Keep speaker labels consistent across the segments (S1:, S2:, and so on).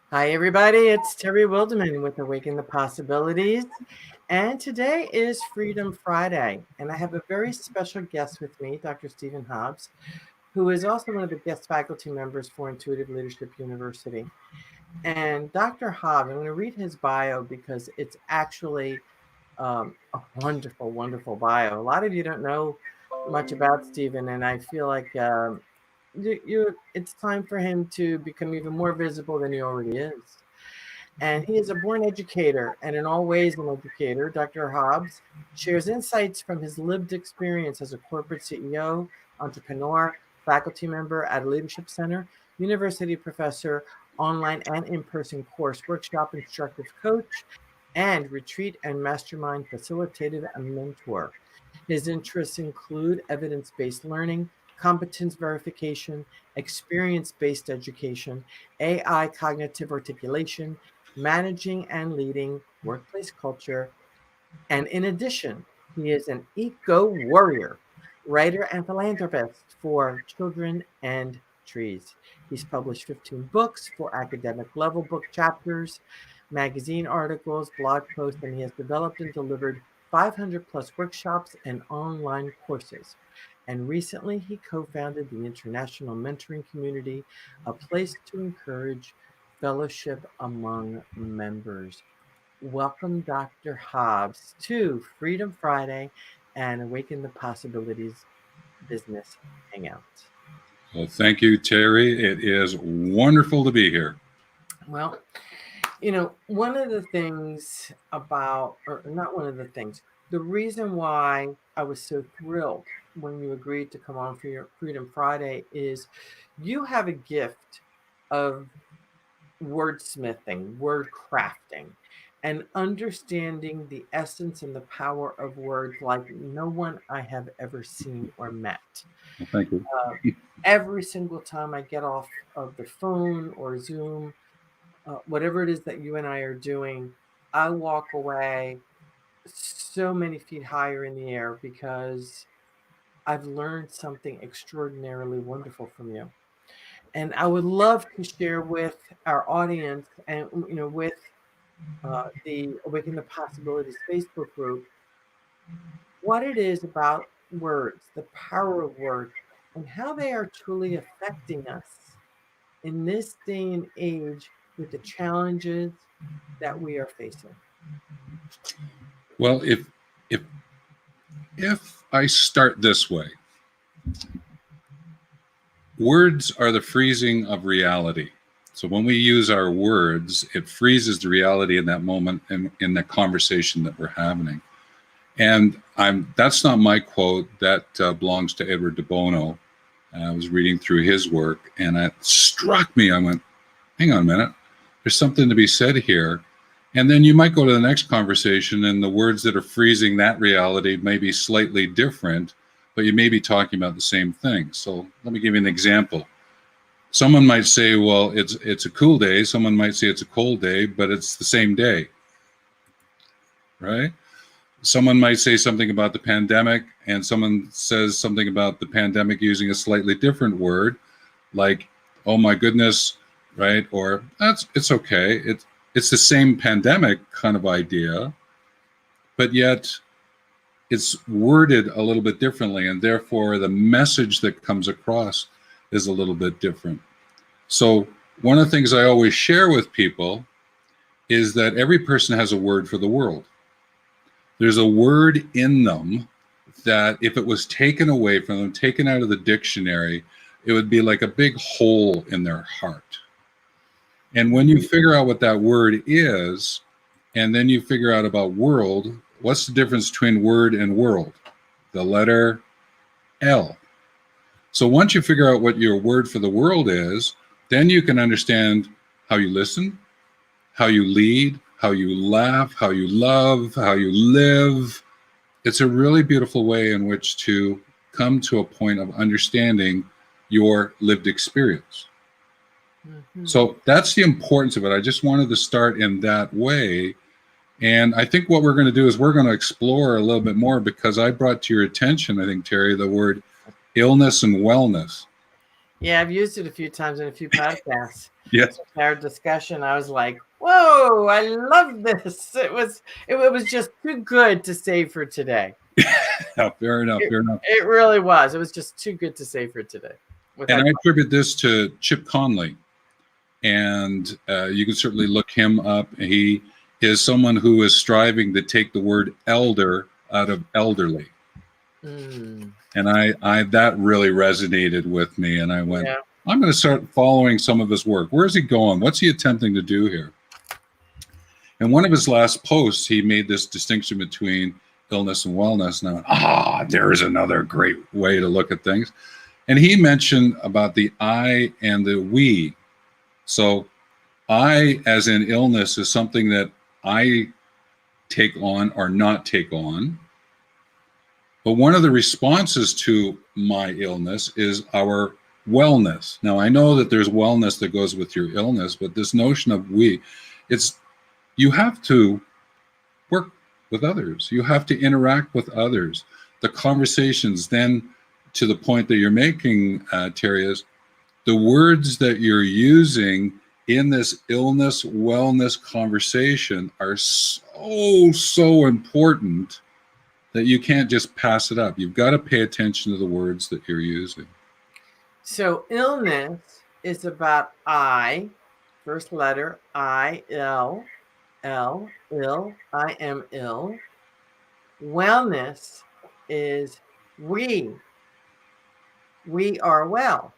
S1: Hi, everybody. It's Terry Wildemann with Awaken the Possibilities. And today is Freedom Friday. And I have a very special guest with me, Dr. Stephen Hobbs, who is also one of the guest faculty members for Intuitive Leadership University. And Dr. Hobbs, I'm going to read his bio because it's actually a wonderful, wonderful bio. A lot of you don't know much about Stephen, and I feel like it's time for him to become even more visible than he already is. And he is a born educator and in all ways an educator. Dr. Hobbs shares insights from his lived experience as a corporate CEO, entrepreneur, faculty member at a leadership center, university professor, online and in-person course workshop instructive coach, and retreat and mastermind facilitated and mentor. His interests include evidence-based learning, competence verification, experience-based education, AI cognitive articulation, managing and leading workplace culture, and in addition, he is an eco warrior, writer and philanthropist for children and trees. He's published 15 books for academic level book chapters, magazine articles, blog posts, and he has developed and delivered 500 plus workshops and online courses. And recently, he co founded the International Mentoring Community, a place to encourage fellowship among members. Welcome, Dr. Hobbs, to Freedom Friday and Awaken the Possibilities Business Hangout.
S2: Well, thank you, Terry. It is wonderful to be here.
S1: Well, one of the things or not one of the things, the reason why I was so thrilled when you agreed to come on for your Freedom Friday is you have a gift of wordsmithing, word crafting, and understanding the essence and the power of words like no one I have ever seen or met.
S2: Well, thank you.
S1: Every single time I get off of the phone or Zoom, whatever it is that you and I are doing, I walk away so many feet higher in the air because I've learned something extraordinarily wonderful from you. And I would love to share with our audience and with the Awaken the Possibilities Facebook group what it is about words, the power of words, and how they are truly affecting us in this day and age with the challenges that we are facing.
S2: Well, if I start this way, words are the freezing of reality. So when we use our words, it freezes the reality in that moment and in the conversation that we're having. And that's not my quote. That belongs to Edward de Bono. I was reading through his work, and it struck me. I went, hang on a minute. There's something to be said here. And then you might go to the next conversation, and the words that are freezing that reality may be slightly different, but you may be talking about the same thing. So let me give you an example. Someone might say, well, it's a cool day. Someone might say it's a cold day, but it's the same day, right? Someone might say something about the pandemic, and someone says something about the pandemic using a slightly different word, like, oh my goodness, right? Or it's okay. It's the same pandemic kind of idea, but yet it's worded a little bit differently, and therefore the message that comes across is a little bit different. So one of the things I always share with people is that every person has a word for the world. There's a word in them that if it was taken away from them, taken out of the dictionary, it would be like a big hole in their heart. And when you figure out what that word is, and then you figure out about world, what's the difference between word and world? The letter L. So once you figure out what your word for the world is, then you can understand how you listen, how you lead, how you laugh, how you love, how you live. It's a really beautiful way in which to come to a point of understanding your lived experience. Mm-hmm. So that's the importance of it. I just wanted to start in that way. And I think what we're going to do is we're going to explore a little bit more, because I brought to your attention, I think, Terry, the word illness and wellness.
S1: Yeah, I've used it a few times in a few podcasts.
S2: Yes.
S1: Our discussion, I was like, "Whoa, I love this." It was just too good to say for today.
S2: Yeah, fair enough.
S1: It,
S2: Fair enough.
S1: it really was. It was just too good to say for today.
S2: And
S1: Without,
S2: I attribute this to Chip Conley. And you can certainly look him up. He is someone who is striving to take the word elder out of elderly. And I that really resonated with me. And I went,
S1: yeah.
S2: I'm going to start following some of his work. Where's he going? What's he attempting to do here? And one of his last posts, he made this distinction between illness and wellness. And I went, there is another great way to look at things. And he mentioned about the I and the we. So I, as in illness, is something that I take on or not take on. But one of the responses to my illness is our wellness. Now, I know that there's wellness that goes with your illness, but this notion of we, it's you have to work with others. You have to interact with others. The conversations then, to the point that you're making, Terry, is the words that you're using in this illness wellness conversation are so important that you can't just pass it up. You've got to pay attention to the words that you're using.
S1: So illness is about I, first letter I, ill, I am ill. Wellness is we are well.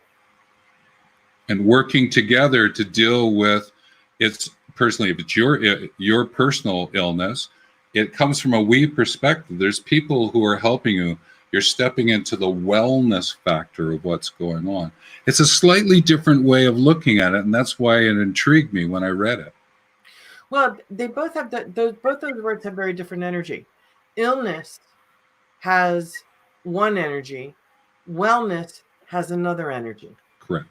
S2: And working together to deal with it's personally, if it's your personal illness, it comes from a we perspective. There's people who are helping you. You're stepping into the wellness factor of what's going on. It's a slightly different way of looking at it, and that's why it intrigued me when I read it.
S1: Well, they both have both those words have very different energy. Illness has one energy, wellness has another energy.
S2: Correct.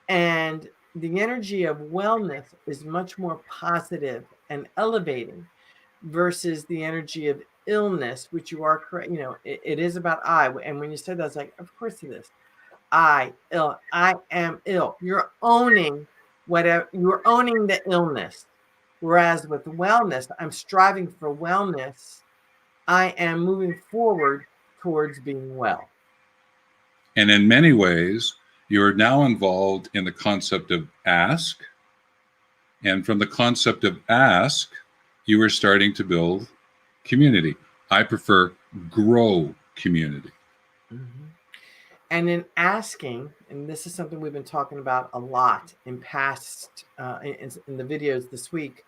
S1: And the energy of wellness is much more positive and elevating versus the energy of illness, which you are correct. It is about I. And when you said that, I was like, of course it is. I am ill. You're owning whatever, you're owning the illness. Whereas with wellness, I'm striving for wellness. I am moving forward towards being well.
S2: And in many ways, you're now involved in the concept of ask. And from the concept of ask, you are starting to build community. I prefer grow community.
S1: Mm-hmm. And in asking, and this is something we've been talking about a lot in past, in the videos this week,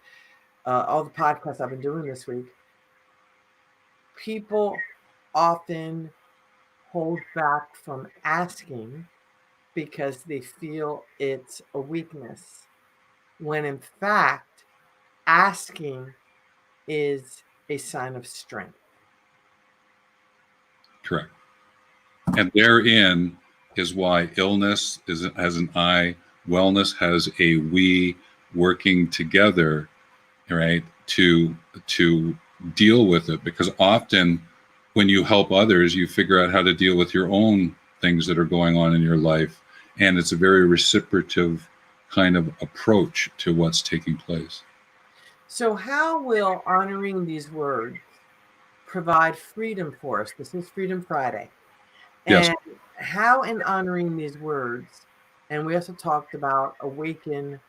S1: all the podcasts I've been doing this week, people often hold back from asking because they feel it's a weakness, when in fact, asking is a sign of strength.
S2: Correct. And therein is why illness has an I, wellness has a we, working together, right, to deal with it. Because often when you help others, you figure out how to deal with your own things that are going on in your life. And it's a very reciprocative kind of approach to what's taking place.
S1: So how will honoring these words provide freedom for us? This is Freedom Friday. And
S2: Yes.
S1: how in honoring these words, and we also talked about awaken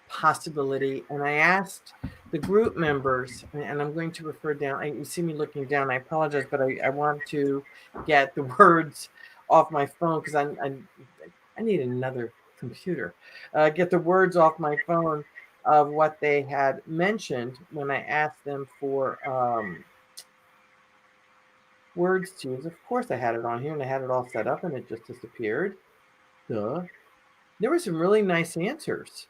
S1: possibility, and I asked the group members, and I'm going to refer down, you see me looking down, I apologize, but I want to get the words off my phone because I need another computer. Get the words off my phone of what they had mentioned when I asked them for words to use. Of course I had it on here and I had it all set up and it just disappeared. Duh. There were some really nice answers.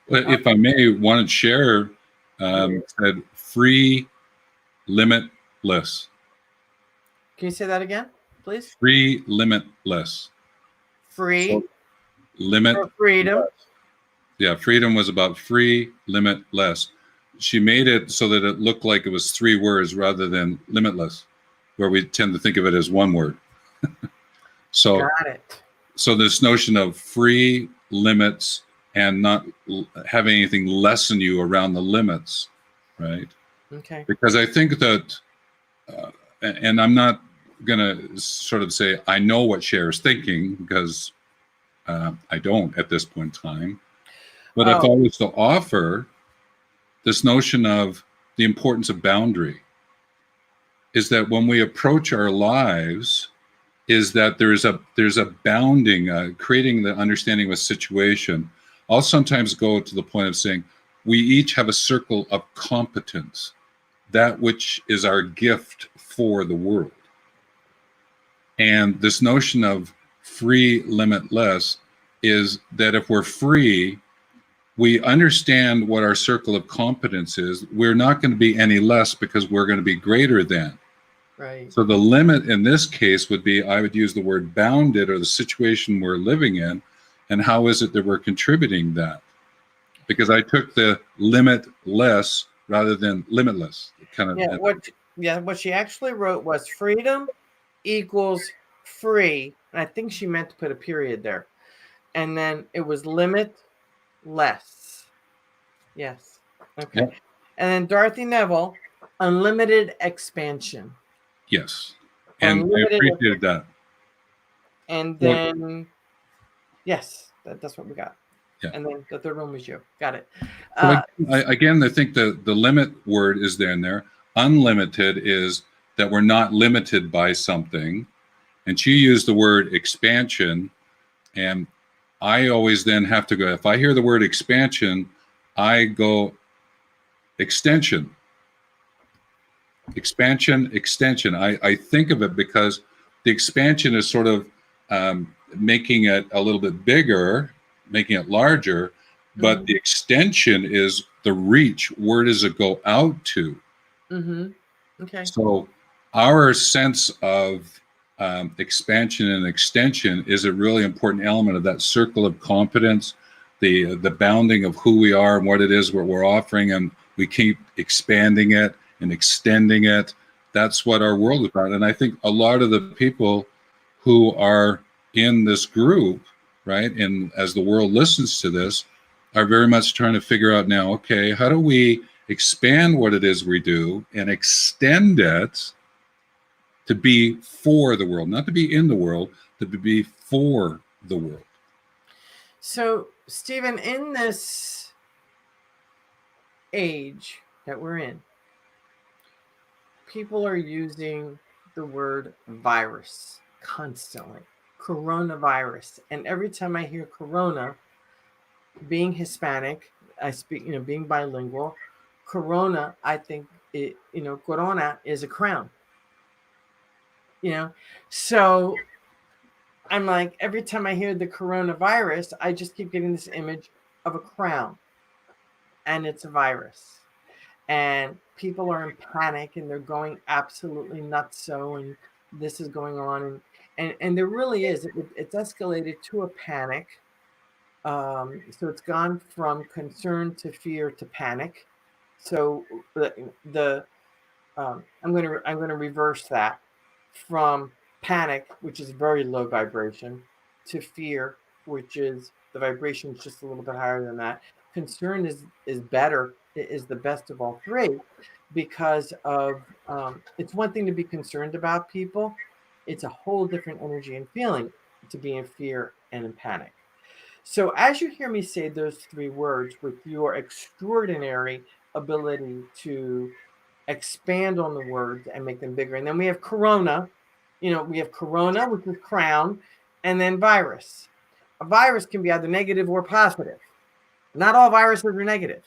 S2: But if I may, want to share, said free, limitless.
S1: Can you say that again, please?
S2: Free, limitless.
S1: Free.
S2: So, limit.
S1: For freedom.
S2: Yeah, freedom was about free, limitless. She made it so that it looked like it was 3 words rather than limitless, where we tend to think of it as one word. So
S1: got it.
S2: so this notion of free limits and not having anything lessen you around the limits, right?
S1: Okay.
S2: Because I think that, and I'm not going to sort of say I know what Cher is thinking, because I don't at this point in time. But if I was to offer this notion of the importance of boundary, is that when we approach our lives, is that there's a bounding, creating the understanding of a situation. I'll sometimes go to the point of saying we each have a circle of competence, that which is our gift for the world. And this notion of free, limitless is that if we're free, we understand what our circle of competence is. We're not going to be any less because we're going to be greater than.
S1: Right.
S2: So the limit in this case would be, I would use the word bounded, or the situation we're living in, and how is it that we're contributing that? Because I took the limitless rather than limitless. Kind of.
S1: What she actually wrote was freedom equals free. And I think she meant to put a period there. And then it was limitless. Yes. Okay.
S2: Yep.
S1: And then Dorothy Neville, unlimited expansion.
S2: Yes. And I appreciated that.
S1: And then, yes, that's what we got.
S2: Yeah.
S1: And then the third one was you. Got it.
S2: So again, I think the limit word is there in there. Unlimited is that we're not limited by something. And she used the word expansion. And I always then have to go, if I hear the word expansion, I go extension. Expansion, extension. I think of it because the expansion is sort of making it a little bit bigger, making it larger, but the extension is the reach. Where does it go out to?
S1: Mm-hmm. Okay.
S2: So our sense of expansion and extension is a really important element of that circle of competence, the bounding of who we are and what it is what we're offering, and we keep expanding it and extending it. That's what our world is about. And I think a lot of the people who are in this group, right, and as the world listens to this, are very much trying to figure out now, okay, how do we expand what it is we do and extend it to be for the world, not to be in the world, to be for the world.
S1: So, Stephen, in this age that we're in, people are using the word virus constantly, coronavirus. And every time I hear corona, being Hispanic, I speak, being bilingual, corona, I think corona is a crown. So I'm like, every time I hear the coronavirus, I just keep getting this image of a crown, and it's a virus, and people are in panic and they're going absolutely nuts. So, and this is going on, and there really is. It's escalated to a panic. So it's gone from concern to fear to panic. So I'm going to reverse that from panic, which is very low vibration, to fear, which is the vibration is just a little bit higher than that. Concern is better. It is the best of all three, because of it's one thing to be concerned about people. It's a whole different energy and feeling to be in fear and in panic. So as you hear me say those three words with your extraordinary ability to expand on the words and make them bigger. And then we have corona, we have corona, which is crown, and then virus. A virus can be either negative or positive. Not all viruses are negative.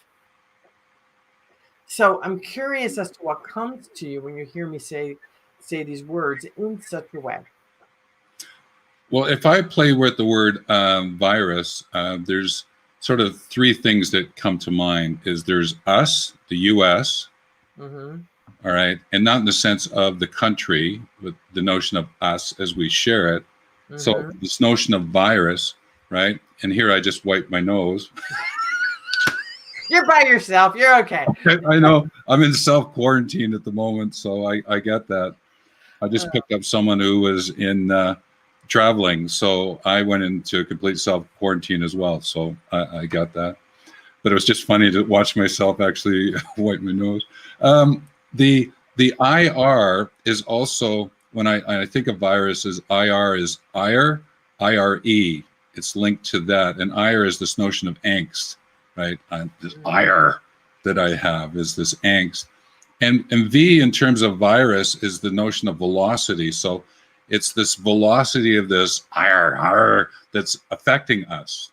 S1: So I'm curious as to what comes to you when you hear me say these words in such a way.
S2: Well, if I play with the word virus, there's sort of three things that come to mind. Is there's us, the U.S., all right, and not in the sense of the country, but the notion of us as we share it. So this notion of virus, right? And here I just wipe my nose.
S1: You're by yourself. You're okay.
S2: I know. I'm in self-quarantine at the moment, so I get that. I just picked up someone who was in traveling, so I went into complete self quarantine as well. So I got that, but it was just funny to watch myself actually wipe my nose. The IR is also, when I think of viruses, IR is ire, IRE. It's linked to that, and ire is this notion of angst, right? This ire that I have is this angst, and V in terms of virus is the notion of velocity. So it's this velocity of this ire that's affecting us.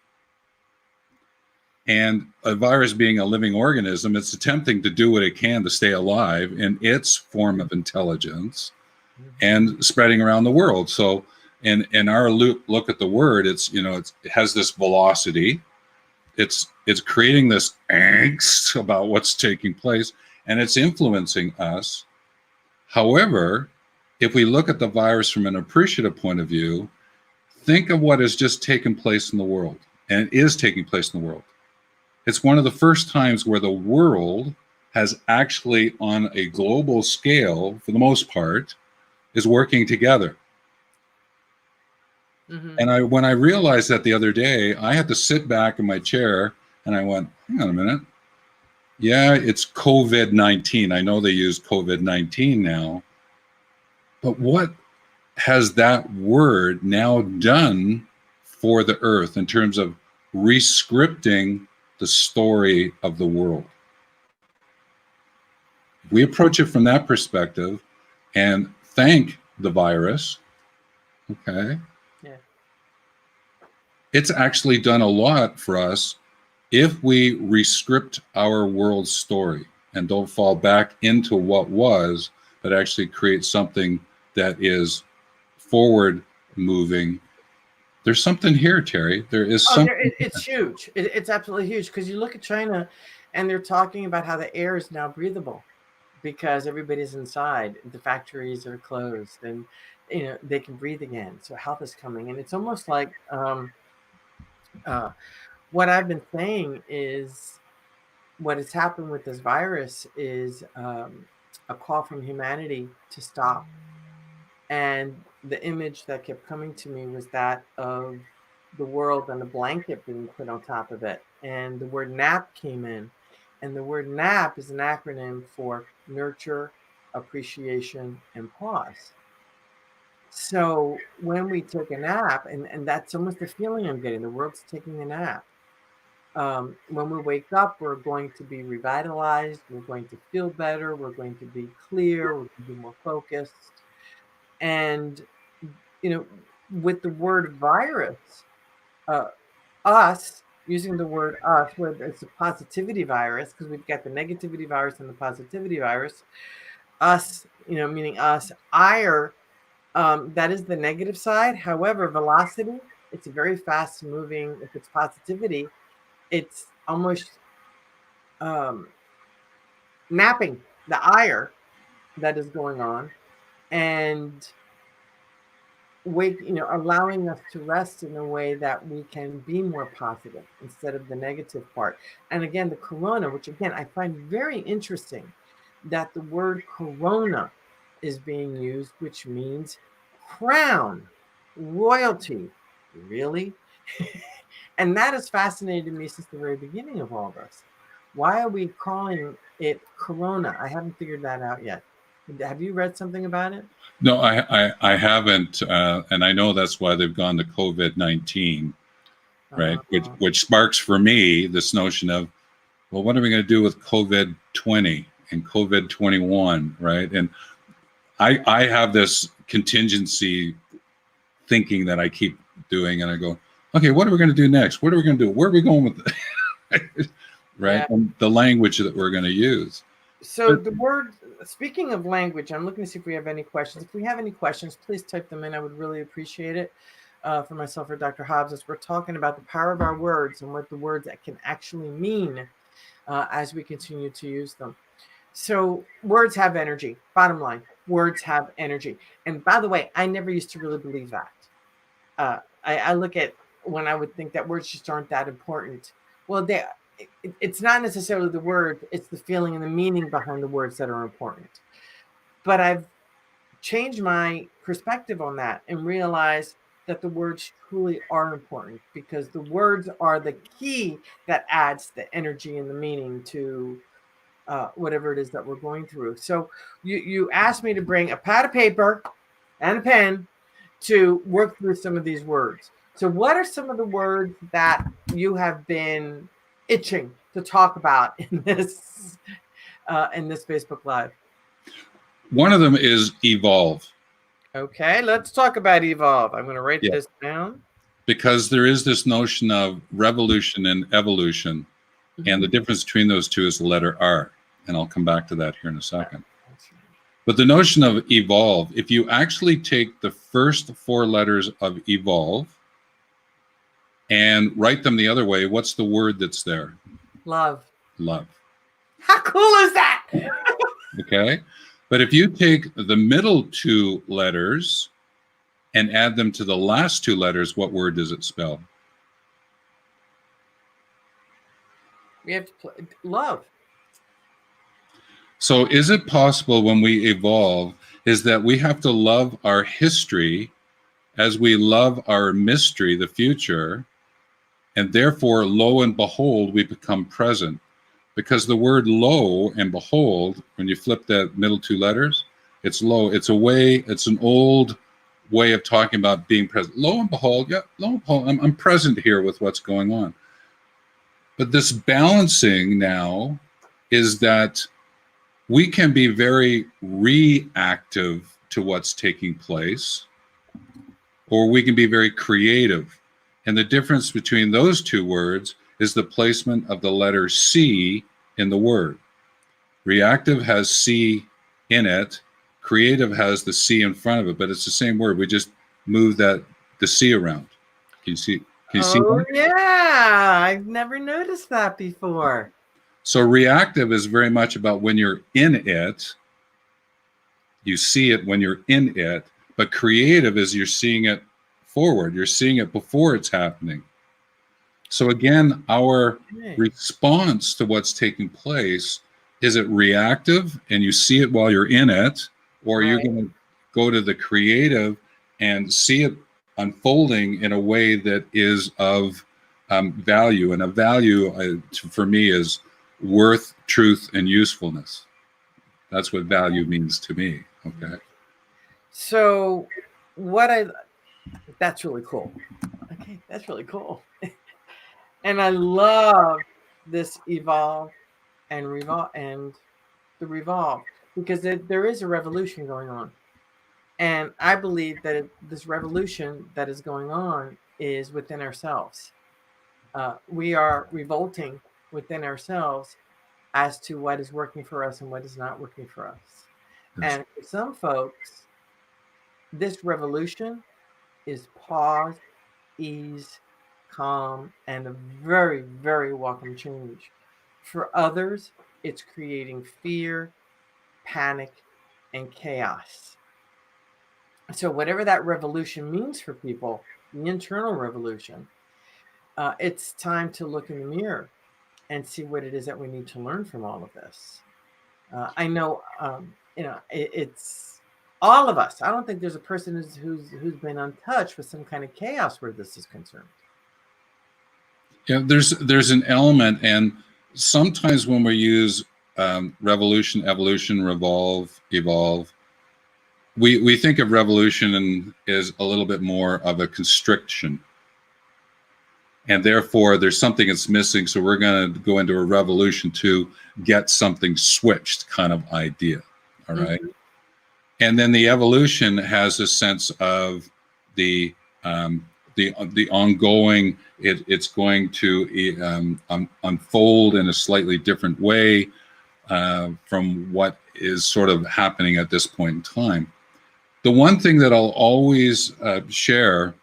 S2: And a virus being a living organism, it's attempting to do what it can to stay alive in its form of intelligence and spreading around the world. So in our look at the word, it has this velocity. It's creating this angst about what's taking place, and it's influencing us. However, if we look at the virus from an appreciative point of view, think of what has just taken place in the world, and it is taking place in the world. It's one of the first times where the world has actually, on a global scale, for the most part, is working together. Mm-hmm. And when I realized that the other day, I had to sit back in my chair and I went, hang on a minute. Yeah, it's COVID-19. I know they use COVID-19 now, but what has that word now done for the earth in terms of re-scripting the story of the world? We approach it from that perspective and thank the virus. Okay.
S1: Yeah.
S2: It's actually done a lot for us if we re-script our world story and don't fall back into what was, but actually create something that is forward moving. There's something here, Terry. There is something.
S1: It's huge. It's absolutely huge, because you look at China and they're talking about how the air is now breathable because everybody's inside. The factories are closed and they can breathe again. So health is coming. And it's almost like what I've been saying is what has happened with this virus is a call from humanity to stop. And the image that kept coming to me was that of the world and a blanket being put on top of it. And the word nap came in. And the word nap is an acronym for nurture, appreciation, and pause. So when we take a nap, and that's almost the feeling I'm getting, the world's taking a nap. When we wake up, we're going to be revitalized. We're going to feel better. We're going to be clear. We're going to be more focused. And, with the word virus, us, using the word us, where it's a positivity virus, because we've got the negativity virus and the positivity virus, us, meaning us, ire, that is the negative side. However, velocity, it's a very fast moving. If it's positivity, it's almost napping the ire that is going on and allowing us to rest in a way that we can be more positive instead of the negative part. And again, the corona, which again, I find very interesting that the word corona is being used, which means crown, royalty. Really? And that has fascinated me since the very beginning of all this. Why are we calling it corona? I haven't figured that out yet. Have you read something about it?
S2: No, I haven't, and I know that's why they've gone to COVID-19, right? Which sparks for me this notion of, well, what are we going to do with COVID-20 and COVID-21, right? And I have this contingency thinking that I keep doing, and I go, okay, what are we going to do next? What are we going to do? Where are we going with it? Right? Yeah. And the language that we're going to use.
S1: So the word, speaking of language, I'm looking to see if we have any questions. If we have any questions, please type them in. I would really appreciate it for myself or Dr. Hobbs, as we're talking about the power of our words and what the words can actually mean as we continue to use them. So words have energy. Bottom line, words have energy. And by the way, I never used to really believe that. I look at when I would think that words just aren't that important. Well, it's not necessarily the word, it's the feeling and the meaning behind the words that are important. But I've changed my perspective on that and realized that the words truly are important, because the words are the key that adds the energy and the meaning to whatever it is that we're going through. So you asked me to bring a pad of paper and a pen to work through some of these words. So what are some of the words that you have been itching to talk about in this Facebook Live?
S2: One of them is evolve.
S1: Okay, let's talk about evolve. I'm going to write
S2: Yeah.
S1: this down.
S2: Because there is this notion of revolution and evolution, and the difference between those two is the letter R. And I'll come back to that here in a second. But the notion of evolve, if you actually take the first 4 letters of evolve and write them the other way, what's the word that's there?
S1: Love.
S2: Love.
S1: How cool is that?
S2: Okay. But if you take the middle 2 letters and add them to the last 2 letters, what word does it spell?
S1: We have to play love.
S2: So is it possible when we evolve is that we have to love our history as we love our mystery, the future, and therefore, lo and behold, we become present? Because the word lo and behold, when you flip that middle 2 letters, it's lo. It's an old way of talking about being present. Lo and behold, yeah, lo and behold, I'm present here with what's going on. But this balancing now is that we can be very reactive to what's taking place, or we can be very creative. And the difference between those 2 words is the placement of the letter C in the word. Reactive has C in it. Creative has the C in front of it, but it's the same word. We just move the C around. Can you see? Can you see that?
S1: Yeah, I've never noticed that before.
S2: So reactive is very much about when you're in it. You see it when you're in it. But creative is you're seeing it forward. You're seeing it before it's happening. So again, our response to what's taking place, is it reactive and you see it while you're in it, or you're going to go to the creative and see it unfolding in a way that is of value? And a value for me is worth, truth, and usefulness. That's what value means to me. Okay.
S1: So that's really cool. Okay, that's really cool. And I love this evolve and the revolve, because there is a revolution going on. And I believe that this revolution that is going on is within ourselves. We are revolting within ourselves as to what is working for us and what is not working for us.
S2: Yes.
S1: And for some folks, this revolution is pause, ease, calm, and a very, very welcome change. For others, it's creating fear, panic, and chaos. So whatever that revolution means for people, the internal revolution, it's time to look in the mirror and see what it is that we need to learn from all of this. I know, it's all of us. I don't think there's a person who's been untouched with some kind of chaos where this is concerned.
S2: Yeah, there's an element, and sometimes when we use revolution, evolution, revolve, evolve, we think of revolution as a little bit more of a constriction. And therefore, there's something that's missing, so we're going to go into a revolution to get something switched kind of idea, all right? Mm-hmm. And then the evolution has a sense of the ongoing, it's going to unfold in a slightly different way from what is sort of happening at this point in time. The one thing that I'll always share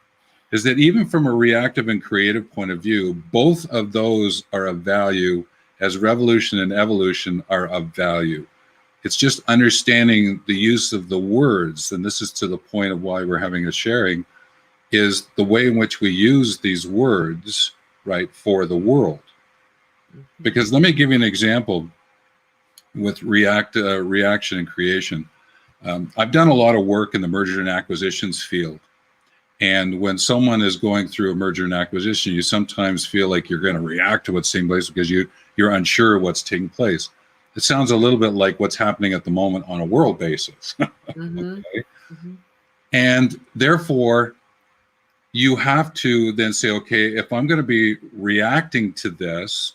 S2: is that even from a reactive and creative point of view, both of those are of value, as revolution and evolution are of value. It's just understanding the use of the words, and this is to the point of why we're having a sharing, is the way in which we use these words, right, for the world. Because let me give you an example with reaction and creation. I've done a lot of work in the merger and acquisitions field. And when someone is going through a merger and acquisition, you sometimes feel like you're going to react to what's taking place because you're unsure of what's taking place. It sounds a little bit like what's happening at the moment on a world basis.
S1: Mm-hmm.
S2: Okay?
S1: Mm-hmm.
S2: And therefore, you have to then say, okay, if I'm going to be reacting to this,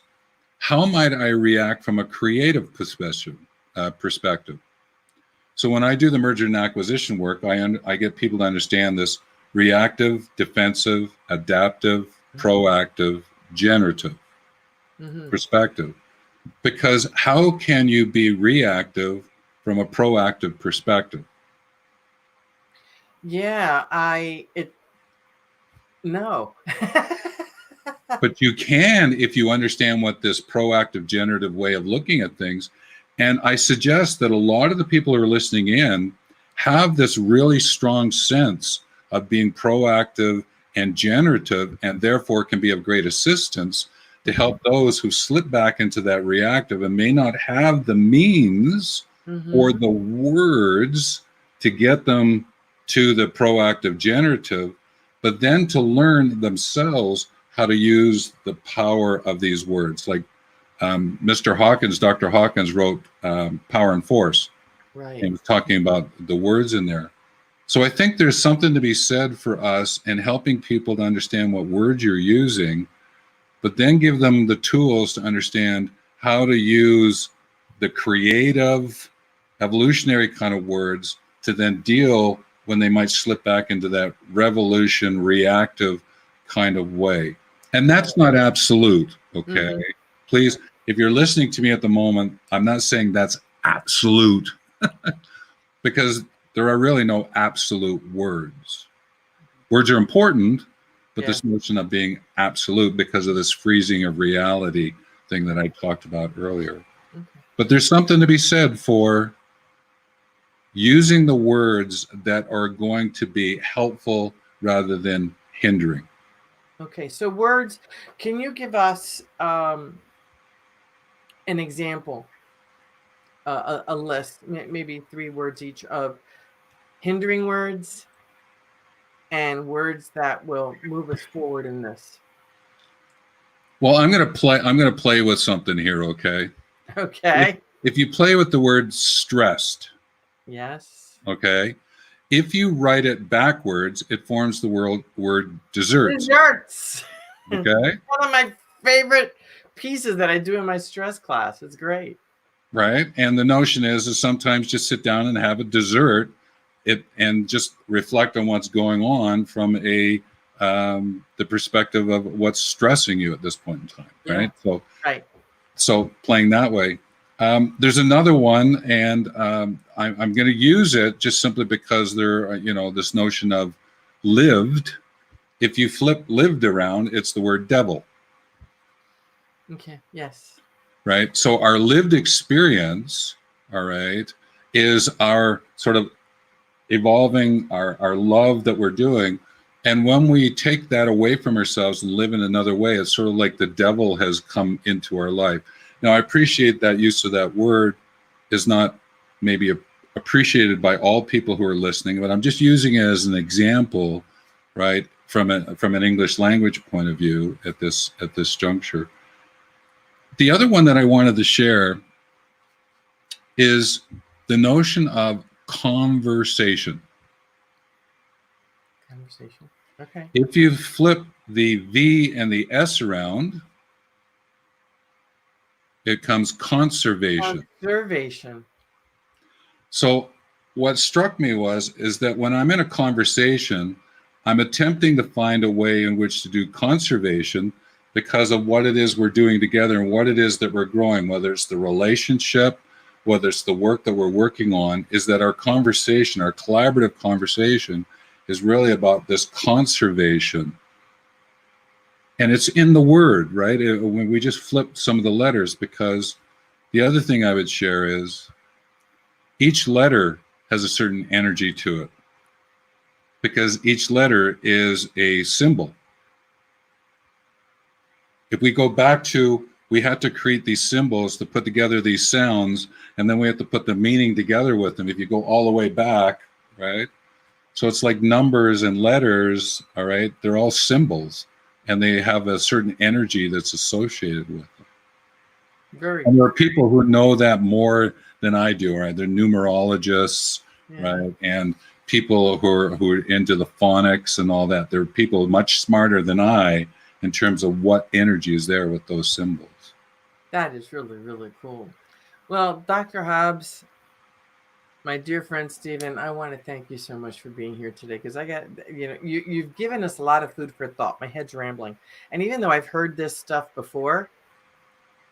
S2: how might I react from a creative perspective? So when I do the merger and acquisition work, I get people to understand this reactive, defensive, adaptive, proactive, generative
S1: Mm-hmm.
S2: perspective. Because how can you be reactive from a proactive perspective?
S1: Yeah, no.
S2: But you can if you understand what this proactive generative way of looking at things. And I suggest that a lot of the people who are listening in have this really strong sense of being proactive and generative, and therefore can be of great assistance to help those who slip back into that reactive and may not have the means or
S1: Mm-hmm.
S2: the words to get them to the proactive generative, but then to learn themselves how to use the power of these words. Like Mr. Hawkins, Dr. Hawkins wrote Power and Force,
S1: Right.
S2: and was talking about the words in there. So I think there's something to be said for us in helping people to understand what words you're using, but then give them the tools to understand how to use the creative, evolutionary kind of words to then deal when they might slip back into that revolution, reactive kind of way. And that's not absolute, okay?
S1: Mm-hmm.
S2: Please, if you're listening to me at the moment, I'm not saying that's absolute because there are really no absolute words. Words are important, but
S1: Yeah.
S2: this notion of being absolute because of this freezing of reality thing that I talked about earlier.
S1: Okay.
S2: But there's something to be said for using the words that are going to be helpful rather than hindering.
S1: Okay. So words, can you give us an example, a list, maybe 3 words each of hindering words and words that will move us forward in this?
S2: Well, I'm going to play with something here, okay?
S1: Okay.
S2: If you play with the word stressed,
S1: Yes.
S2: okay? If you write it backwards, it forms the word desserts,
S1: Desserts.
S2: okay?
S1: One of my favorite pieces that I do in my stress class. It's great.
S2: Right? And the notion is sometimes just sit down and have a dessert, and just reflect on what's going on from the perspective of what's stressing you at this point in time, right?
S1: Yeah. Right.
S2: So playing that way. There's another one, and I'm going to use it just simply because this notion of lived. If you flip lived around, it's the word devil,
S1: Okay. Yes.
S2: right? So our lived experience, all right, is our sort of evolving, our love that we're doing. And when we take that away from ourselves and live in another way, it's sort of like the devil has come into our life. Now, I appreciate that use of that word is not maybe appreciated by all people who are listening, but I'm just using it as an example, right, from an English language point of view at this juncture. The other one that I wanted to share is the notion of conversation.
S1: Conversation. Okay.
S2: If you flip the V and the S around, it comes conservation.
S1: Conservation.
S2: So what struck me is that when I'm in a conversation, I'm attempting to find a way in which to do conservation because of what it is we're doing together and what it is that we're growing, whether it's the relationship, whether it's the work that we're working on, is that our conversation, our collaborative conversation, is really about this conservation. And it's in the word, right? When we just flip some of the letters, because the other thing I would share is each letter has a certain energy to it, because each letter is a symbol. If we go back to, we had to create these symbols to put together these sounds, and then we have to put the meaning together with them. If you go all the way back, right? So it's like numbers and letters, all right? They're all symbols, and they have a certain energy that's associated with them.
S1: Very
S2: And there are
S1: cool.
S2: people who know that more than I do, right? They're numerologists,
S1: Yeah.
S2: right? And people who are into the phonics and all that. There are people much smarter than I in terms of what energy is there with those symbols.
S1: That is really, really cool. Well, Dr. Hobbs, my dear friend Stephen, I want to thank you so much for being here today because I got, you've given us a lot of food for thought. My head's rambling. And even though I've heard this stuff before,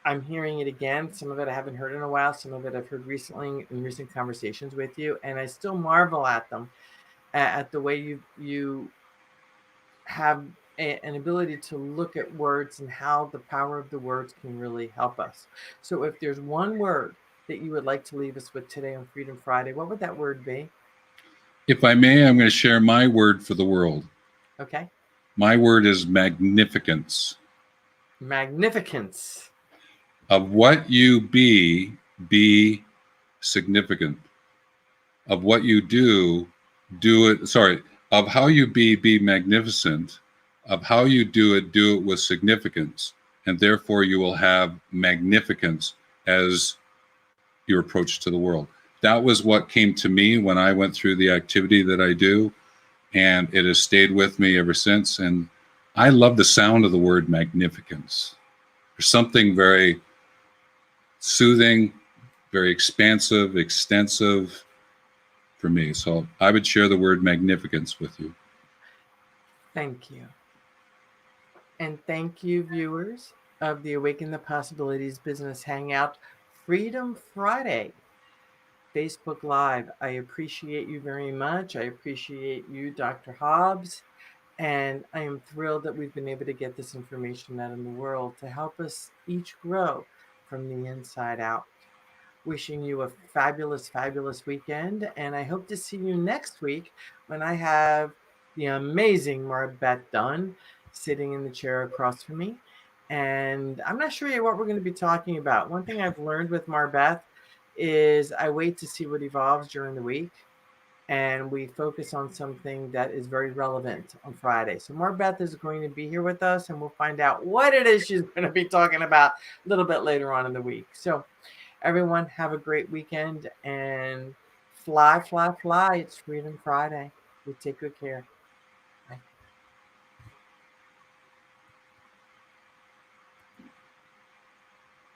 S1: I'm hearing it again. Some of it I haven't heard in a while. Some of it I've heard recently in recent conversations with you. And I still marvel at them, at the way you have an ability to look at words and how the power of the words can really help us. So if there's one word that you would like to leave us with today on Freedom Friday, what would that word be?
S2: If I may, I'm going to share my word for the world.
S1: Okay.
S2: My word is magnificence.
S1: Magnificence.
S2: Of what you be significant. Of what you do it. Sorry, of how you be magnificent. Of how you do it with significance. And therefore, you will have magnificence as your approach to the world. That was what came to me when I went through the activity that I do. And it has stayed with me ever since. And I love the sound of the word magnificence. There's something very soothing, very expansive, extensive for me. So I would share the word magnificence with you.
S1: Thank you. And thank you, viewers of the Awaken the Possibilities Business Hangout Freedom Friday Facebook Live. I appreciate you very much. I appreciate you, Dr. Hobbs. And I am thrilled that we've been able to get this information out in the world to help us each grow from the inside out. Wishing you a fabulous, fabulous weekend. And I hope to see you next week when I have the amazing Marbeth Dunn sitting in the chair across from me. And I'm not sure yet what we're going to be talking about. One thing I've learned with Marbeth is I wait to see what evolves during the week. And we focus on something that is very relevant on Friday. So Marbeth is going to be here with us, and we'll find out what it is she's going to be talking about a little bit later on in the week. So everyone, have a great weekend and fly, fly, fly. It's Freedom Friday. You take good care.